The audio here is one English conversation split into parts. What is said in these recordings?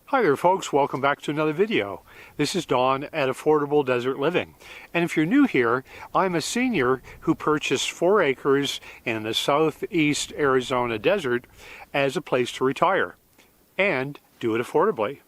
Hi there folks, welcome back to another video. This is Don at Affordable Desert Living. And if you're new here, I'm a senior who purchased 4 acres in the southeast Arizona desert as a place to retire and do it affordably.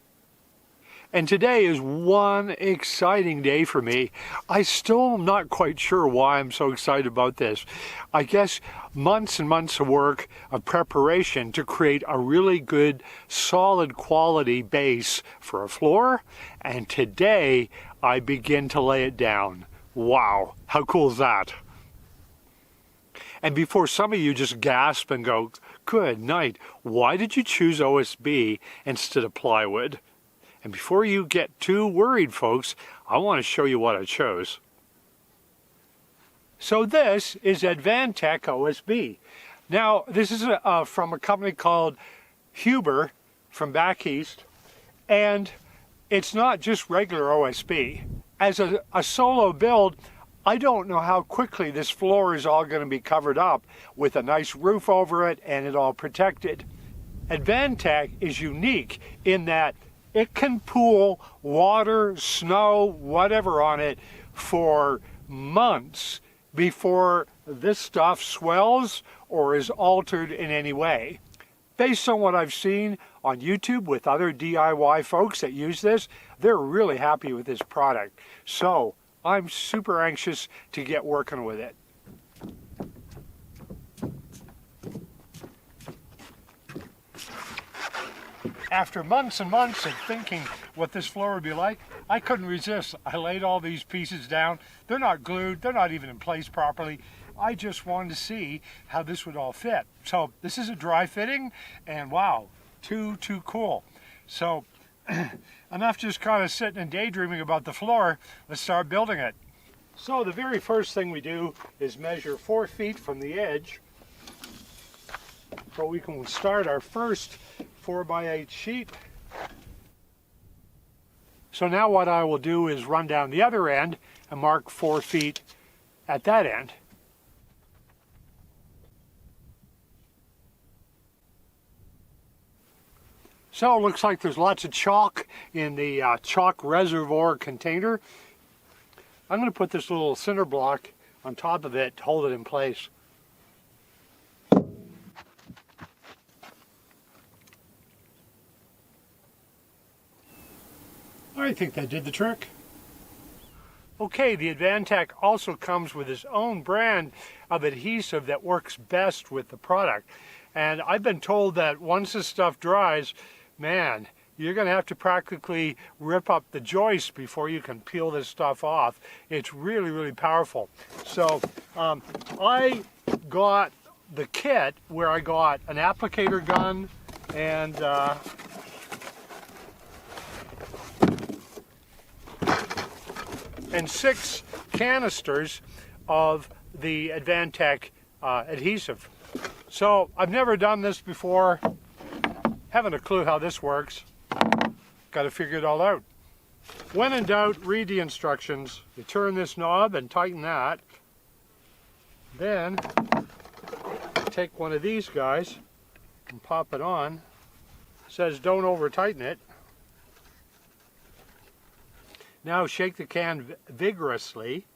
And today is one exciting day for me. I still am not quite sure why I'm so excited about this. I guess months and months of work of preparation to create a really good, solid quality base for a floor. And today I begin to lay it down. Wow, how cool is that? And before some of you just gasp and go, good night, why did you choose OSB instead of plywood? And before you get too worried, folks, I want to show you what I chose. So this is Advantech OSB. Now, this is from a company called Huber from back east, and it's not just regular OSB. As a solo build, I don't know how quickly this floor is all going to be covered up with a nice roof over it and it all protected. Advantech is unique in that it can pool water, snow, whatever on it for months before this stuff swells or is altered in any way. Based on what I've seen on YouTube with other DIY folks that use this, they're really happy with this product. So I'm super anxious to get working with it. After months and months of thinking what this floor would be like, I couldn't resist. I laid all these pieces down. They're not glued, they're not even in place properly. I just wanted to see how this would all fit. So this is a dry fitting, and wow, too cool. So enough just kind of sitting and daydreaming about the floor. Let's start building it. So the very first thing we do is measure 4 feet from the edge so we can start our first 4x8 sheet. So now what I will do is run down the other end and mark 4 feet at that end. So it looks like there's lots of chalk in the chalk reservoir container. I'm going to put this little cinder block on top of it to hold it in place. I think that did the trick. Okay, the Advantech also comes with its own brand of adhesive that works best with the product. And I've been told that once this stuff dries, man, you're going to have to practically rip up the joist before you can peel this stuff off. It's really powerful. So I got the kit where I got an applicator gun and and 6 canisters of the Advantech adhesive. So I've never done this before, haven't a clue how this works. Got to figure it all out. When in doubt, read the instructions. You turn this knob and tighten that. Then take one of these guys and pop it on. It says don't over tighten it. Now shake the can vigorously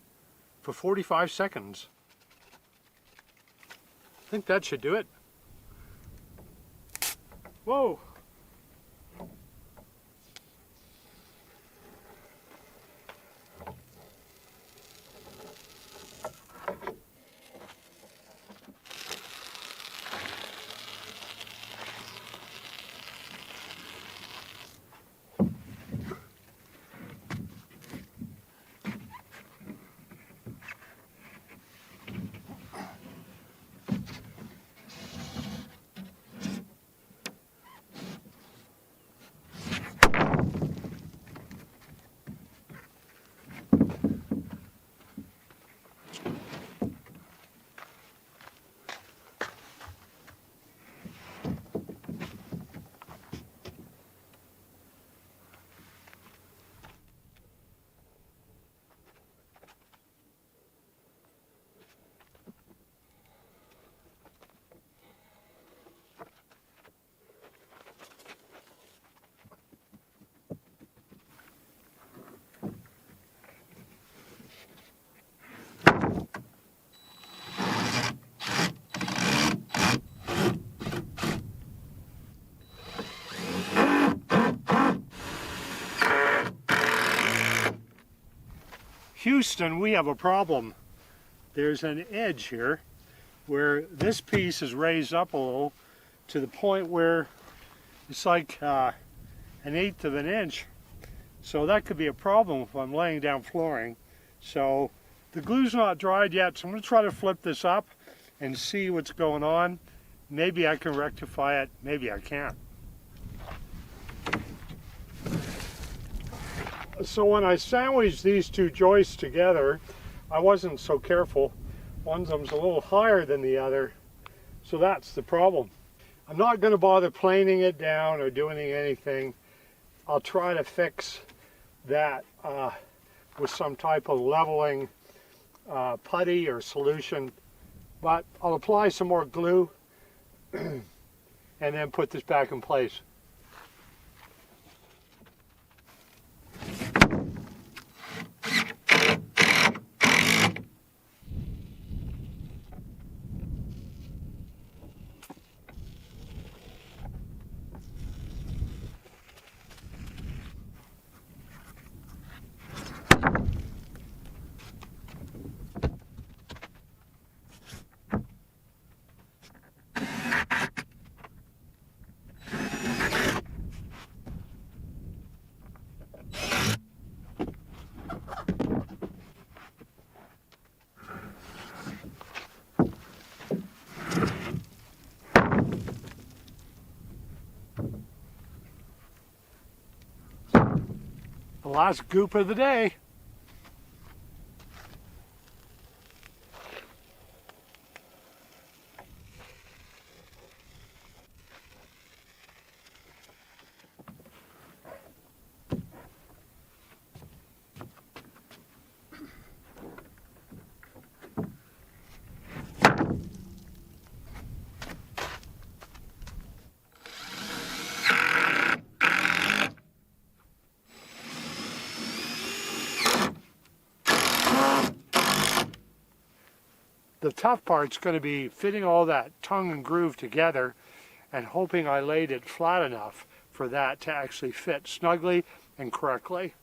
for 45 seconds. I think that should do it. Whoa! Houston, we have a problem. There's an edge here where this piece is raised up a little to the point where it's like 1/8 of an inch. So that could be a problem if I'm laying down flooring. So the glue's not dried yet, so I'm going to try to flip this up and see what's going on. Maybe I can rectify it, maybe I can't. So when I sandwiched these two joists together, I wasn't so careful. One of them's a little higher than the other, so that's the problem. I'm not going to bother planing it down or doing anything. I'll try to fix that with some type of leveling putty or solution, but I'll apply some more glue and then put this back in place. The last goop of the day. The tough part's going to be fitting all that tongue and groove together and hoping I laid it flat enough for that to actually fit snugly and correctly.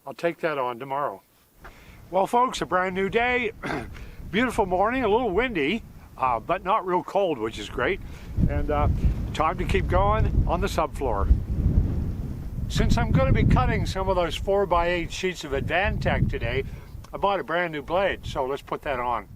I'll take that on tomorrow. Well folks, a brand new day. Beautiful morning, a little windy, but not real cold, which is great. And time to keep going on the subfloor. Since I'm going to be cutting some of those 4x8 sheets of Advantech today, I bought a brand new blade, so let's put that on.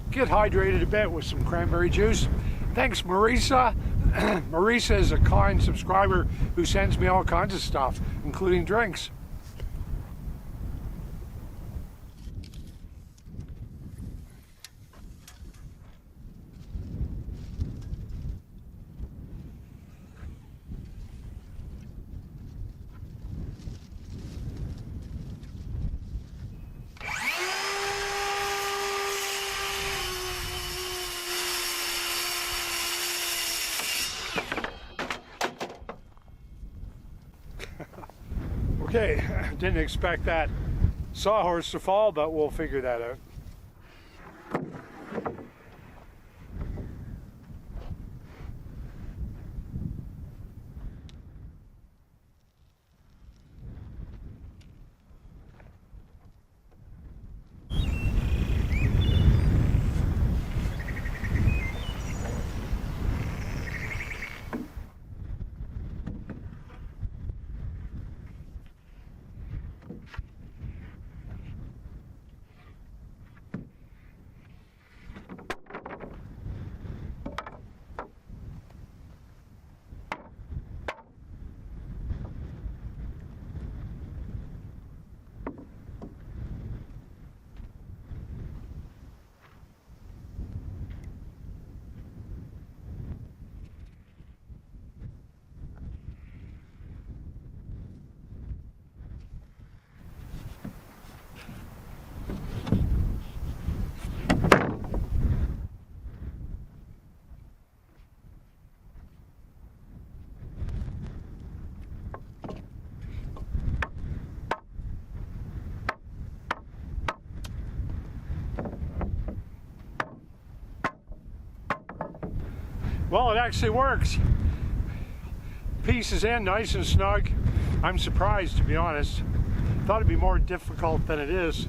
Get hydrated a bit with some cranberry juice. Thanks, Marisa. Marisa is a kind subscriber who sends me all kinds of stuff, including drinks. Okay, didn't expect that sawhorse to fall, but we'll figure that out. Well, it actually works. Piece is in nice and snug. I'm surprised, to be honest. Thought it'd be more difficult than it is.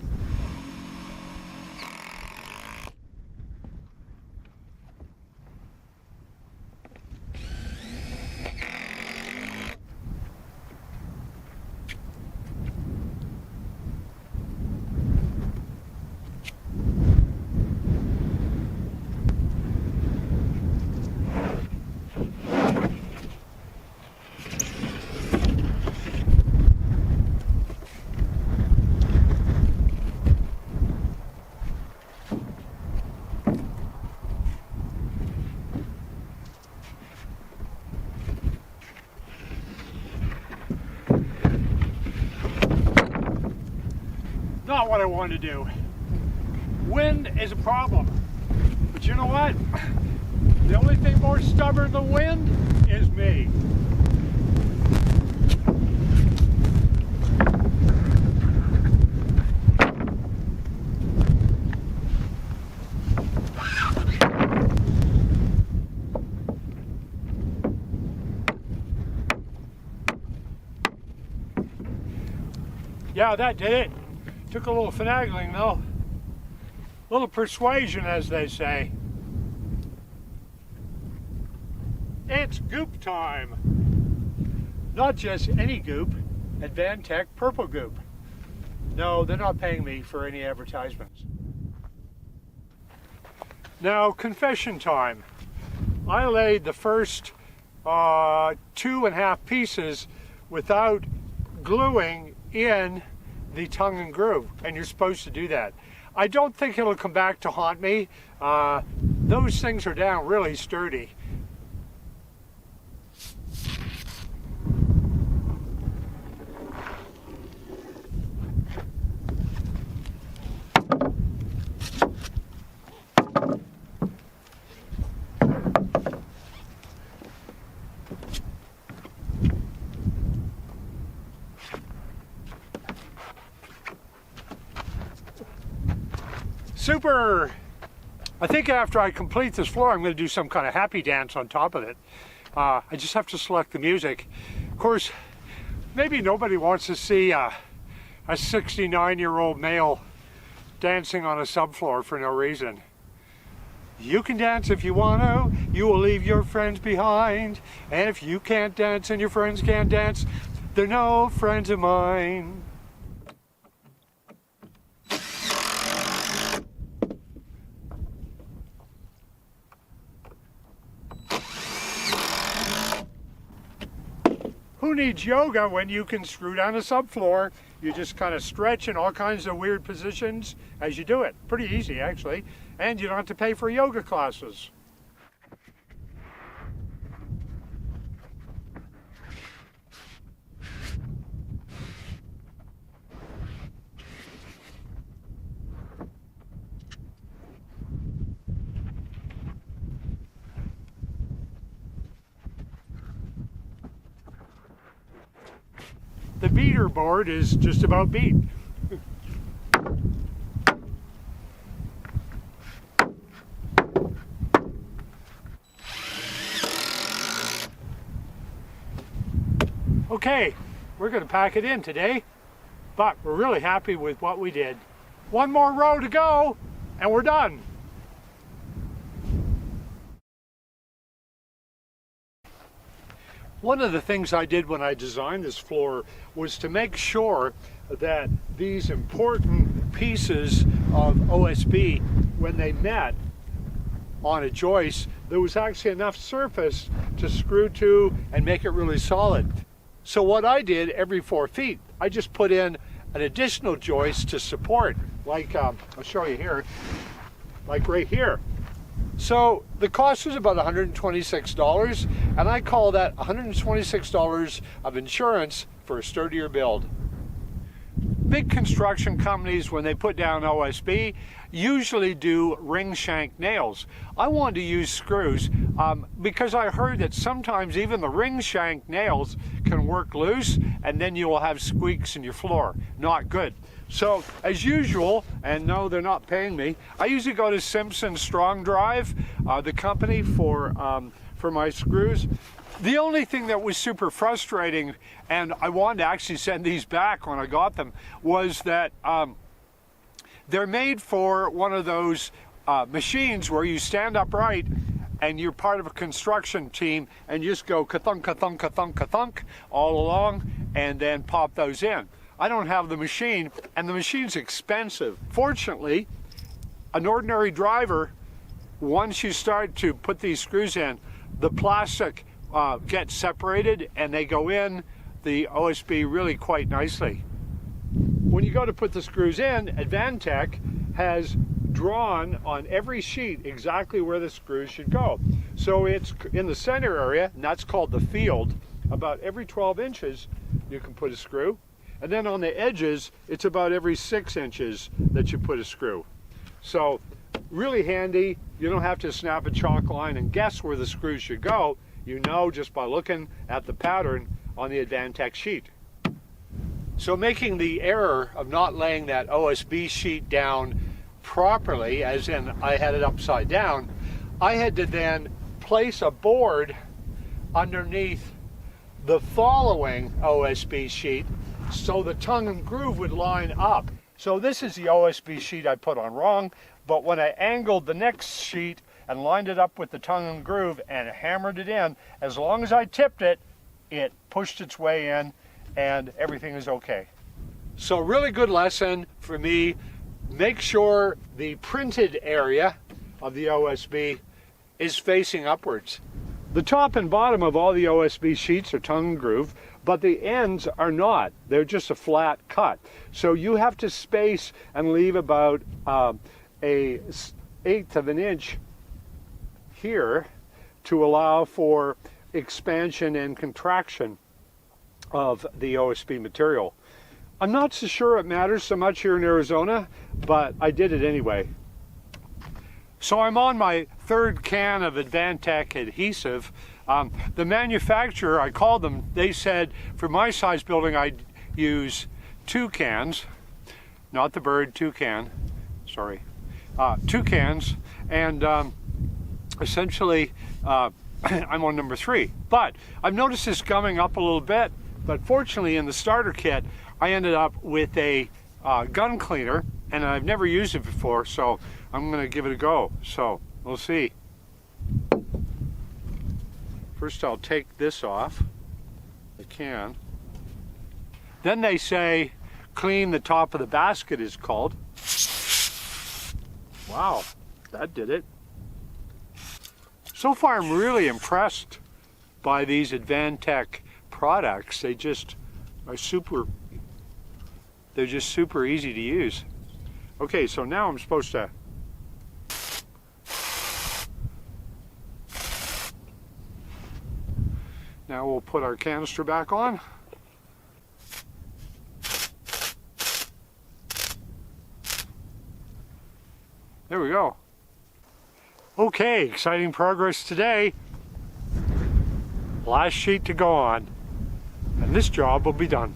Not what I wanted to do. Wind is a problem. But you know what? The only thing more stubborn than wind is me. Yeah, that did it. Took a little finagling though. A little persuasion, as they say. It's goop time. Not just any goop, Advantech purple goop. No, they're not paying me for any advertisements. Now, confession time. I laid the first 2.5 pieces without gluing in the tongue and groove, and you're supposed to do that. I don't think it'll come back to haunt me. Those things are down really sturdy. Super! I think after I complete this floor, I'm going to do some kind of happy dance on top of it. I just have to select the music. Of course, maybe nobody wants to see a 69-year-old male dancing on a subfloor for no reason. You can dance if you want to. You will leave your friends behind. And if you can't dance and your friends can't dance, they're no friends of mine. Who needs yoga when you can screw down a subfloor? You just kind of stretch in all kinds of weird positions as you do it. Pretty easy, actually. And you don't have to pay for yoga classes. The beater board is just about beat. Okay, we're going to pack it in today, but we're really happy with what we did. One more row to go, and we're done. One of the things I did when I designed this floor was to make sure that these important pieces of OSB, when they met on a joist, there was actually enough surface to screw to and make it really solid. So what I did every 4 feet, I just put in an additional joist to support, like I'll show you here, like right here. So the cost was about $126, and I call that $126 of insurance for a sturdier build. Big construction companies, when they put down OSB, usually do ring shank nails. I wanted to use screws because I heard that sometimes even the ring shank nails can work loose, and then you will have squeaks in your floor. Not good. So, as usual, and no, they're not paying me, I usually go to Simpson Strong Drive, the company for for my screws. The only thing that was super frustrating, and I wanted to actually send these back when I got them, was that they're made for one of those machines where you stand upright and you're part of a construction team and you just go ka-thunk, ka-thunk, ka-thunk, ka-thunk all along and then pop those in. I don't have the machine, and the machine's expensive. Fortunately, an ordinary driver, once you start to put these screws in, the plastic gets separated and they go in the OSB really quite nicely. When you go to put the screws in, Advantech has drawn on every sheet exactly where the screws should go. So it's in the center area, and that's called the field. About every 12 inches you can put a screw. And then on the edges, it's about every 6 inches that you put a screw. So really handy. You don't have to snap a chalk line and guess where the screws should go. You know just by looking at the pattern on the Advantech sheet. So making the error of not laying that OSB sheet down properly, as in I had it upside down, I had to then place a board underneath the following OSB sheet so the tongue and groove would line up. So this is the OSB sheet I put on wrong, but when I angled the next sheet and lined it up with the tongue and groove and hammered it in, as long as I tipped it, it pushed its way in and everything is okay. So really good lesson for me. Make sure the printed area of the OSB is facing upwards. The top and bottom of all the OSB sheets are tongue and groove, but the ends are not. They're just a flat cut. So you have to space and leave about a 1/8 of an inch here to allow for expansion and contraction of the OSB material. I'm not so sure it matters so much here in Arizona, but I did it anyway. So I'm on my 3rd can of Advantech adhesive. The manufacturer, I called them, they said for my size building I'd use 2 cans, not the bird, 2 can, sorry, 2 cans, and essentially I'm on number 3. But I've noticed this gumming up a little bit, but fortunately in the starter kit I ended up with a gun cleaner, and I've never used it before, so I'm going to give it a go. So we'll see. First I'll take this off the can. Then they say clean the top of the basket is called. Wow, that did it. So far I'm really impressed by these Advantech products. They just are they're just super easy to use. Okay, so now I'm supposed to now we'll put our canister back on. There we go. Okay, exciting progress today. Last sheet to go on, and this job will be done.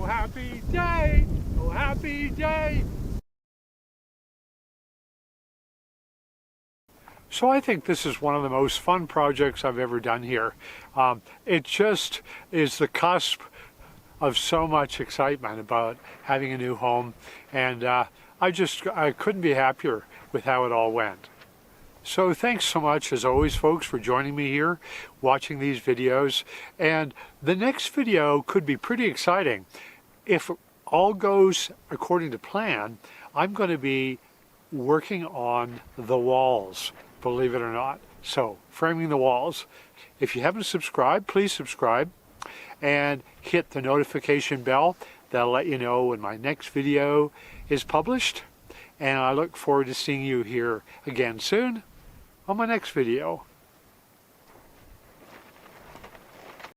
Happy day, oh happy day. So I think this is one of the most fun projects I've ever done here. It just is the cusp of so much excitement about having a new home, and I couldn't be happier with how it all went. So thanks so much, as always, folks, for joining me here, watching these videos. And the next video could be pretty exciting. If all goes according to plan, I'm going to be working on the walls, believe it or not. So, framing the walls. If you haven't subscribed, please subscribe and hit the notification bell. That'll let you know when my next video is published. And I look forward to seeing you here again soon on my next video.